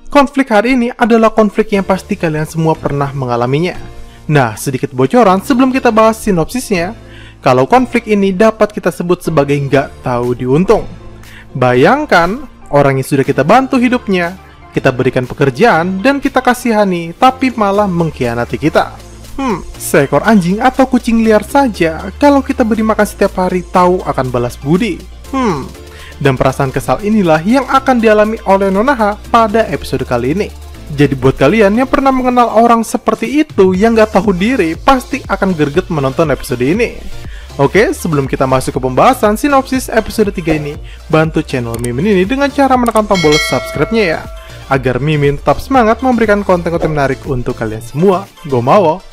Konflik hari ini adalah konflik yang pasti kalian semua pernah mengalaminya. Nah, sedikit bocoran sebelum kita bahas sinopsisnya, kalau konflik ini dapat kita sebut sebagai nggak tahu diuntung. Bayangkan, orang yang sudah kita bantu hidupnya, kita berikan pekerjaan dan kita kasihani, tapi malah mengkhianati kita. Seekor anjing atau kucing liar saja, kalau kita beri makan setiap hari tahu akan balas budi. Dan perasaan kesal inilah yang akan dialami oleh Nonaha pada episode kali ini. Jadi buat kalian yang pernah mengenal orang seperti itu yang gak tahu diri, pasti akan greget menonton episode ini. Oke, sebelum kita masuk ke pembahasan sinopsis episode 3 ini, bantu channel Mimin ini dengan cara menekan tombol subscribe-nya ya, agar Mimin tetap semangat memberikan konten-konten menarik untuk kalian semua. Gomawo!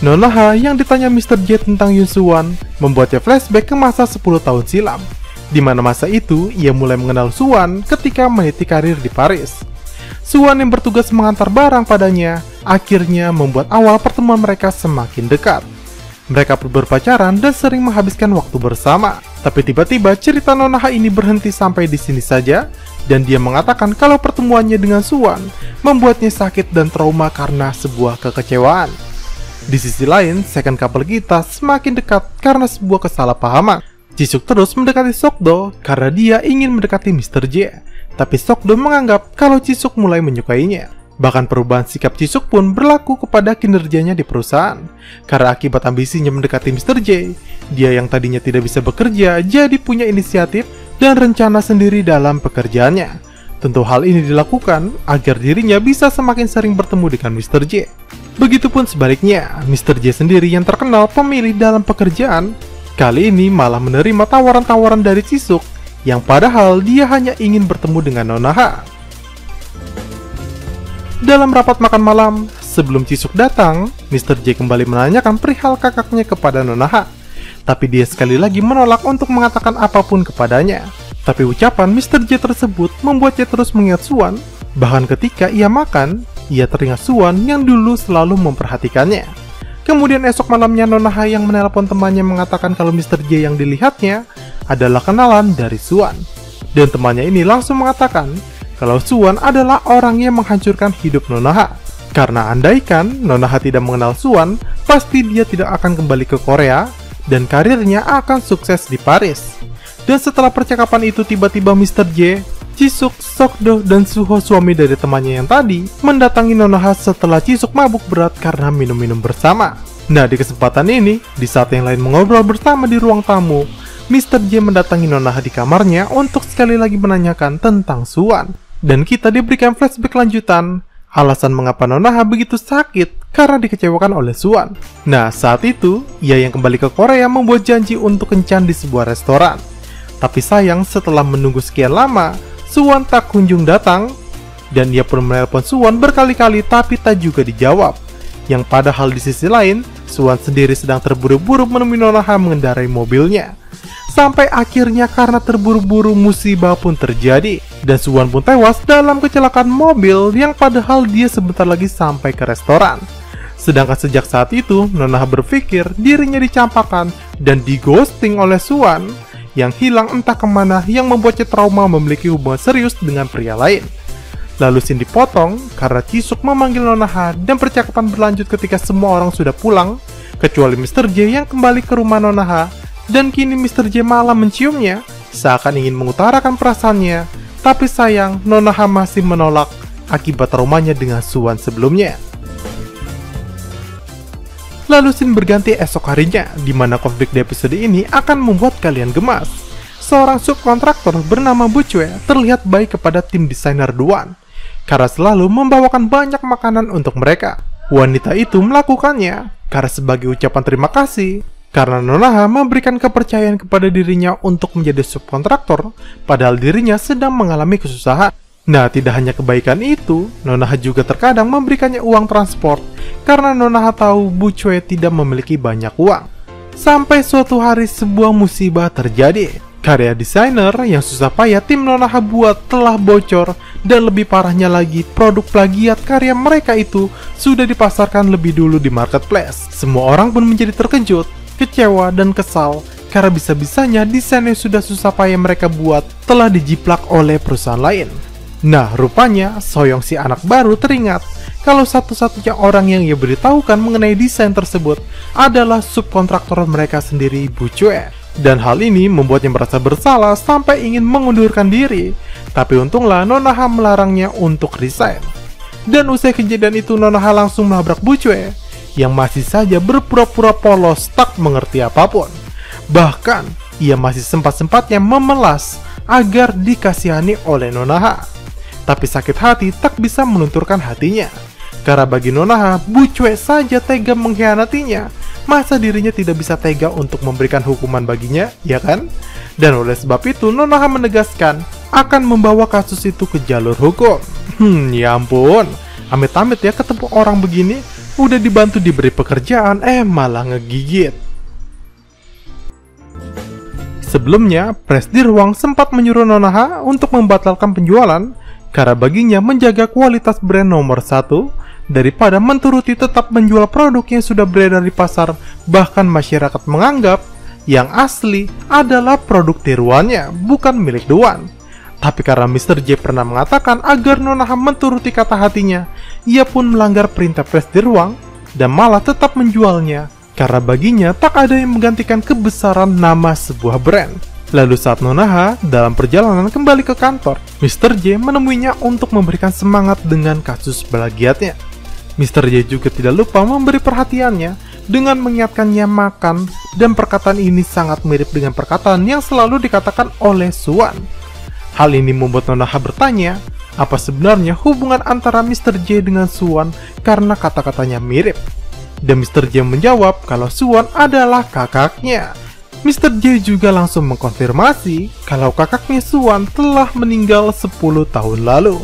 Nonaha yang ditanya Mr. J tentang Yoon Suwon membuatnya flashback ke masa 10 tahun silam, di mana masa itu ia mulai mengenal Suwon ketika meniti karir di Paris. Suwon yang bertugas mengantar barang padanya akhirnya membuat awal pertemuan mereka semakin dekat. Mereka berpacaran dan sering menghabiskan waktu bersama. Tapi tiba-tiba cerita Nonaha ini berhenti sampai di sini saja, dan dia mengatakan kalau pertemuannya dengan Suwon membuatnya sakit dan trauma karena sebuah kekecewaan. Di sisi lain, second couple kita semakin dekat karena sebuah kesalahpahaman. Jisuk terus mendekati Sokdo karena dia ingin mendekati Mr. J, tapi Sokdo menganggap kalau Jisuk mulai menyukainya. Bahkan perubahan sikap Jisuk pun berlaku kepada kinerjanya di perusahaan. Karena akibat ambisinya mendekati Mr. J, dia yang tadinya tidak bisa bekerja jadi punya inisiatif dan rencana sendiri dalam pekerjaannya. Tentu hal ini dilakukan agar dirinya bisa semakin sering bertemu dengan Mr. J. Begitupun sebaliknya, Mr. J sendiri yang terkenal pemilih dalam pekerjaan, kali ini malah menerima tawaran-tawaran dari Jisuk, yang padahal dia hanya ingin bertemu dengan Nonaha. Dalam rapat makan malam, sebelum Jisuk datang, Mr. J kembali menanyakan perihal kakaknya kepada Nonaha, tapi dia sekali lagi menolak untuk mengatakan apapun kepadanya. Tapi ucapan Mr. J tersebut membuatnya terus mengingat Suwon, bahkan ketika ia makan, ia teringat Suwon yang dulu selalu memperhatikannya. Kemudian esok malamnya Nonaha yang menelpon temannya mengatakan kalau Mr. J yang dilihatnya adalah kenalan dari Suwon. Dan temannya ini langsung mengatakan kalau Suwon adalah orang yang menghancurkan hidup Nonaha. Karena andaikan Nonaha tidak mengenal Suwon, pasti dia tidak akan kembali ke Korea dan karirnya akan sukses di Paris. Dan setelah percakapan itu tiba-tiba Mr. J, Jisuk, Sokdo, dan Suho suami dari temannya yang tadi mendatangi Nonaha setelah Jisuk mabuk berat karena minum-minum bersama. Nah, di kesempatan ini, di saat yang lain mengobrol bersama di ruang tamu, Mr. J mendatangi Nonaha di kamarnya untuk sekali lagi menanyakan tentang Suwon. Dan kita diberikan flashback lanjutan, alasan mengapa Nonaha begitu sakit karena dikecewakan oleh Suwon. Nah, saat itu, ia yang kembali ke Korea membuat janji untuk kencan di sebuah restoran. Tapi sayang setelah menunggu sekian lama, Suwon tak kunjung datang, dan ia pun menelpon Suwon berkali-kali tapi tak juga dijawab. Yang padahal di sisi lain, Suwon sendiri sedang terburu-buru menemui Nonaha mengendarai mobilnya. Sampai akhirnya karena terburu-buru musibah pun terjadi, dan Suwon pun tewas dalam kecelakaan mobil yang padahal dia sebentar lagi sampai ke restoran. Sedangkan sejak saat itu, Nonaha berpikir dirinya dicampakkan dan dighosting oleh Suwon yang hilang entah kemana yang membuatnya trauma memiliki hubungan serius dengan pria lain. Lalu scene dipotong karena Jisuk memanggil Nonaha dan percakapan berlanjut ketika semua orang sudah pulang, kecuali Mr. J yang kembali ke rumah Nonaha, dan kini Mr. J malah menciumnya seakan ingin mengutarakan perasaannya, tapi sayang Nonaha masih menolak akibat traumanya dengan Suwon sebelumnya. Lalu scene berganti esok harinya, di mana konflik di episode ini akan membuat kalian gemas. Seorang subkontraktor bernama Bu Chue terlihat baik kepada tim desainer Duan, karena selalu membawakan banyak makanan untuk mereka. Wanita itu melakukannya karena sebagai ucapan terima kasih, karena Nonaha memberikan kepercayaan kepada dirinya untuk menjadi subkontraktor, padahal dirinya sedang mengalami kesusahan. Nah, tidak hanya kebaikan itu, Nonaha juga terkadang memberikannya uang transport karena Nonaha tahu Bu Chue tidak memiliki banyak uang. Sampai suatu hari sebuah musibah terjadi. Karya desainer yang susah payah tim Nonaha buat telah bocor, dan lebih parahnya lagi, produk plagiat karya mereka itu sudah dipasarkan lebih dulu di marketplace. Semua orang pun menjadi terkejut, kecewa, dan kesal karena bisa-bisanya desain yang sudah susah payah mereka buat telah dijiplak oleh perusahaan lain. Nah, rupanya Soyong si anak baru teringat kalau satu-satunya orang yang ia beritahukan mengenai desain tersebut adalah subkontraktor mereka sendiri, Bu Chue. Dan hal ini membuatnya merasa bersalah sampai ingin mengundurkan diri. Tapi untunglah Nonaha melarangnya untuk resign. Dan usai kejadian itu, Nonaha langsung menabrak Bu Chue yang masih saja berpura-pura polos tak mengerti apapun. Bahkan, ia masih sempat-sempatnya memelas agar dikasihani oleh Nonaha. Tapi sakit hati tak bisa melunturkan hatinya. Karena bagi Nonaha, Bu Chue saja tega mengkhianatinya. Masa dirinya tidak bisa tega untuk memberikan hukuman baginya, ya kan? Dan oleh sebab itu, Nonaha menegaskan akan membawa kasus itu ke jalur hukum. Ya ampun, amit-amit ya ketemu orang begini, udah dibantu diberi pekerjaan, malah ngegigit. Sebelumnya, Presidir Wang sempat menyuruh Nonaha untuk membatalkan penjualan karena baginya menjaga kualitas brand nomor 1 daripada menturuti tetap menjual produk yang sudah beredar di pasar, bahkan masyarakat menganggap yang asli adalah produk tiruannya, bukan milik Dewan. Tapi karena Mr. J pernah mengatakan agar Nonaha menturuti kata hatinya, ia pun melanggar perintah Presidir Wang dan malah tetap menjualnya, karena baginya tak ada yang menggantikan kebesaran nama sebuah brand. Lalu saat Nonaha dalam perjalanan kembali ke kantor, Mr. J menemuinya untuk memberikan semangat dengan kasus plagiatnya. Mr. J juga tidak lupa memberi perhatiannya dengan mengingatkannya makan, dan perkataan ini sangat mirip dengan perkataan yang selalu dikatakan oleh Suwan. Hal ini membuat Nonaha bertanya, apa sebenarnya hubungan antara Mr. J dengan Suwan karena kata-katanya mirip. Dan Mr. J menjawab kalau Suwan adalah kakaknya. Mr. J juga langsung mengkonfirmasi kalau kakaknya Suwan telah meninggal 10 tahun lalu.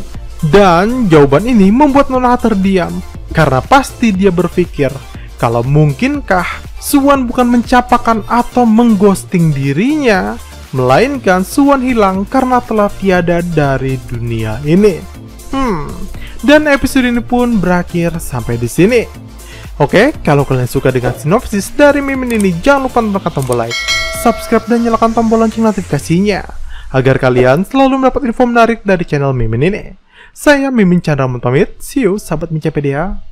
Dan jawaban ini membuat Nonaha terdiam, karena pasti dia berpikir kalau mungkinkah Suwan bukan mencapakan atau mengghosting dirinya, melainkan Suwan hilang karena telah tiada dari dunia ini. Dan episode ini pun berakhir sampai di sini. Oke, kalau kalian suka dengan sinopsis dari Mimin ini, jangan lupa tekan tombol like, subscribe, dan nyalakan tombol lonceng notifikasinya agar kalian selalu mendapat info menarik dari channel Mimin ini. Saya Mimin Chandra pamit, see you sahabat Micapedia.